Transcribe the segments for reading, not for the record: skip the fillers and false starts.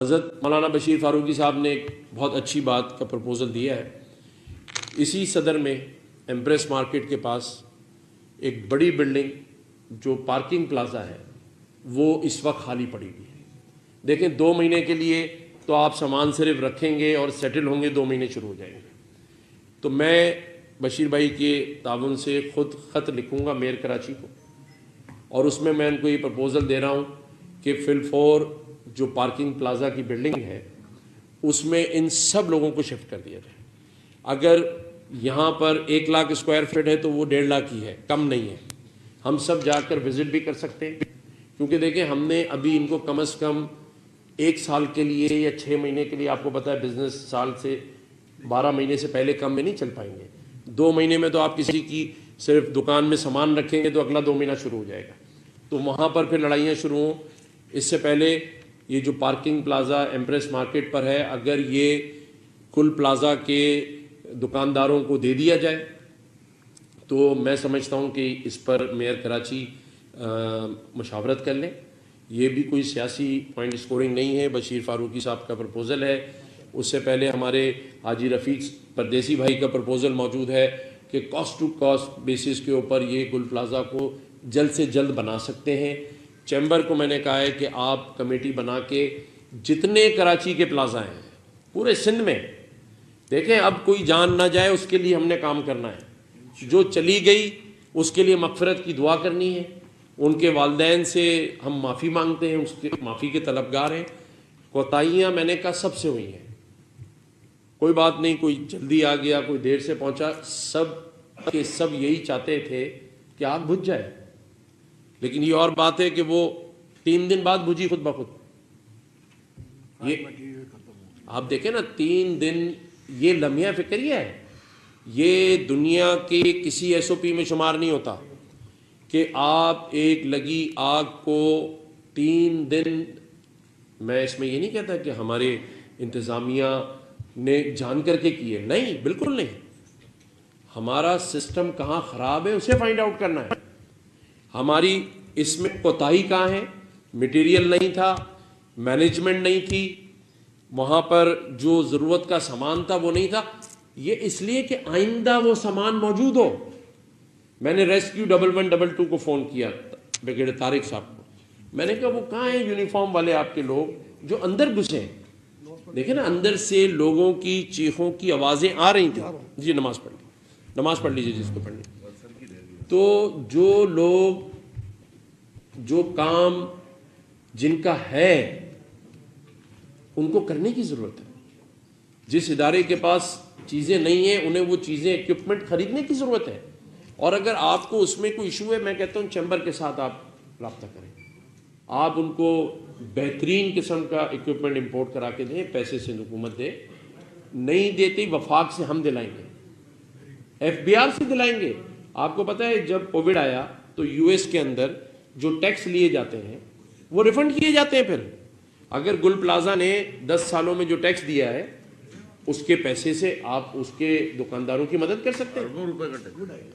حضرت مولانا بشیر فاروقی صاحب نے ایک بہت اچھی بات کا پرپوزل دیا ہے. اسی صدر میں ایمپریس مارکیٹ کے پاس ایک بڑی بلڈنگ جو پارکنگ پلازا ہے وہ اس وقت خالی پڑی ہوئی ہے. دیکھیں 2 مہینے کے لیے تو آپ سامان صرف رکھیں گے اور سیٹل ہوں گے، 2 مہینے شروع ہو جائیں گے. تو میں بشیر بھائی کے تعاون سے خود خط لکھوں گا میئر کراچی کو، اور اس میں ان کو یہ پرپوزل دے رہا ہوں کہ فی الفور جو پارکنگ پلازا کی بلڈنگ ہے اس میں ان سب لوگوں کو شفٹ کر دیا جائے. اگر یہاں پر 1 لاکھ اسکوائر فٹ ہے تو وہ 1.5 لاکھ ہی ہے، کم نہیں ہے. ہم سب جا کر وزٹ بھی کر سکتے ہیں، کیونکہ دیکھیں ہم نے ابھی ان کو کم از کم 1 سال کے لیے یا 6 مہینے کے لیے، آپ کو پتہ ہے بزنس سال سے 12 مہینے سے پہلے کم میں نہیں چل پائیں گے. 2 مہینے میں تو آپ کسی کی صرف دکان میں سامان رکھیں گے تو اگلا 2 مہینہ شروع ہو جائے گا، تو وہاں پر پھر لڑائیاں شروع ہوں. اس سے پہلے یہ جو پارکنگ پلازا ایمپریس مارکیٹ پر ہے، اگر یہ کل پلازا کے دکانداروں کو دے دیا جائے تو میں سمجھتا ہوں کہ اس پر میئر کراچی مشاورت کر لیں. یہ بھی کوئی سیاسی پوائنٹ اسکورنگ نہیں ہے، بشیر فاروقی صاحب کا پرپوزل ہے. اس سے پہلے ہمارے حاجی رفیق پردیسی بھائی کا پرپوزل موجود ہے کہ کاسٹ ٹو کاسٹ بیسس کے اوپر یہ گل پلازا کو جلد سے جلد بنا سکتے ہیں. چیمبر کو میں نے کہا ہے کہ آپ کمیٹی بنا کے جتنے کراچی کے پلازا ہیں پورے سندھ میں، دیکھیں اب کوئی جان نہ جائے، اس کے لیے ہم نے کام کرنا ہے. جو چلی گئی اس کے لیے مغفرت کی دعا کرنی ہے. ان کے والدین سے ہم معافی مانگتے ہیں، اس کے معافی کے طلبگار ہیں. کوتاہیاں میں نے کہا سب سے ہوئی ہیں، کوئی بات نہیں، کوئی جلدی آ گیا، کوئی دیر سے پہنچا، سب کے سب یہی چاہتے تھے کہ آگ بجھ جائے. لیکن یہ اور بات ہے کہ وہ 3 دن بعد بجھی خود بخود. یہ آپ دیکھیں نا 3 دن، یہ لمحہ فکریہ ہے، یہ دنیا کے کسی ایس او پی میں شمار نہیں ہوتا کہ آپ ایک لگی آگ کو 3 دن. میں اس میں یہ نہیں کہتا کہ ہمارے انتظامیہ نے جان کر کے کیے، نہیں، بالکل نہیں. ہمارا سسٹم کہاں خراب ہے اسے فائنڈ آؤٹ کرنا ہے. ہماری اس میں کوتاہی کہاں ہے؟ مٹیریل نہیں تھا، مینجمنٹ نہیں تھی، وہاں پر جو ضرورت کا سامان تھا وہ نہیں تھا. یہ اس لیے کہ آئندہ وہ سامان موجود ہو. میں نے ریسکیو 1112 کو فون کیا، بریگیڈیئر طارق صاحب کو. میں نے کہا وہ کہاں ہیں یونیفارم والے آپ کے لوگ جو اندر گھسے ہیں؟ دیکھیں نا اندر سے لوگوں کی چیخوں کی آوازیں آ رہی تھیں. جی نماز پڑھ لیجیے جس کو پڑھنی. تو جو لوگ، جو کام جن کا ہے ان کو کرنے کی ضرورت ہے. جس ادارے کے پاس چیزیں نہیں ہیں انہیں وہ چیزیں، ایکوپمنٹ خریدنے کی ضرورت ہے. اور اگر آپ کو اس میں کوئی ایشو ہے، میں کہتا ہوں چیمبر کے ساتھ آپ رابطہ کریں، آپ ان کو بہترین قسم کا ایکوپمنٹ امپورٹ کرا کے دیں، پیسے سے حکومت دے. نہیں دیتی وفاق سے ہم دلائیں گے، FBR سے دلائیں گے. آپ کو پتہ ہے جب کووڈ آیا تو US کے اندر جو ٹیکس لیے جاتے ہیں وہ ریفنڈ کیے جاتے ہیں. پھر اگر گل پلازا نے 10 سالوں میں جو ٹیکس دیا ہے اس کے پیسے سے آپ اس کے دکانداروں کی مدد کر سکتے ہیں.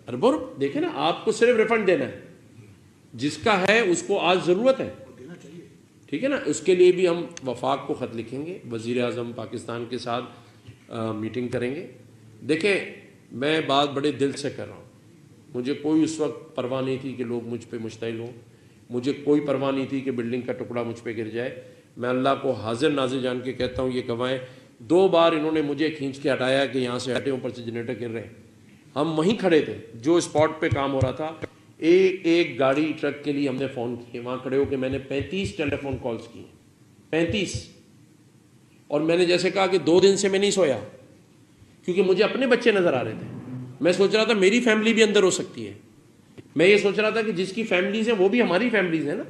اربوں روپے. دیکھیں نا آپ کو صرف ریفنڈ دینا ہے، جس کا ہے اس کو آج ضرورت ہے، ٹھیک ہے نا. اس کے لیے بھی ہم وفاق کو خط لکھیں گے، وزیر اعظم پاکستان کے ساتھ میٹنگ کریں گے. دیکھیں میں بات بڑے دل سے کر رہا ہوں. مجھے کوئی اس وقت پرواہ نہیں تھی کہ لوگ مجھ پہ مشتعل ہوں، مجھے کوئی پرواہ نہیں تھی کہ بلڈنگ کا ٹکڑا مجھ پہ گر جائے. میں اللہ کو حاضر ناظر جان کے کہتا ہوں، یہ گواہیں 2 بار انہوں نے مجھے کھینچ کے ہٹایا کہ یہاں سے ہٹے، اوپر سے جنریٹر گر رہے ہیں. ہم وہیں کھڑے تھے جو اسپاٹ پہ کام ہو رہا تھا. ایک گاڑی ٹرک کے لیے ہم نے فون کیے، وہاں کھڑے ہو کے میں نے 35 ٹیلی فون کالز کیے، 35. اور میں نے جیسے کہا کہ 2 دن سے میں نہیں سویا، کیونکہ مجھے اپنے بچے نظر آ رہے تھے. میں سوچ رہا تھا میری فیملی بھی اندر ہو سکتی ہے. میں یہ سوچ رہا تھا کہ جس کی فیملیز ہیں وہ بھی ہماری فیملیز ہیں نا.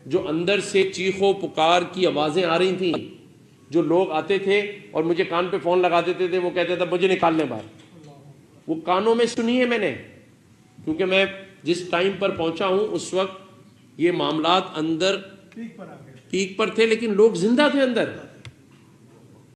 جو اندر سے چیخ و پکار کی آوازیں آ رہی تھیں، جو لوگ آتے تھے اور مجھے کان پہ فون لگا دیتے تھے، وہ کہتے تھے مجھے نکال لیں باہر. وہ کانوں میں سنی ہے میں نے، کیونکہ میں جس ٹائم پر پہنچا ہوں اس وقت یہ معاملات اندر پیک پر تھے، لیکن لوگ زندہ تھے اندر.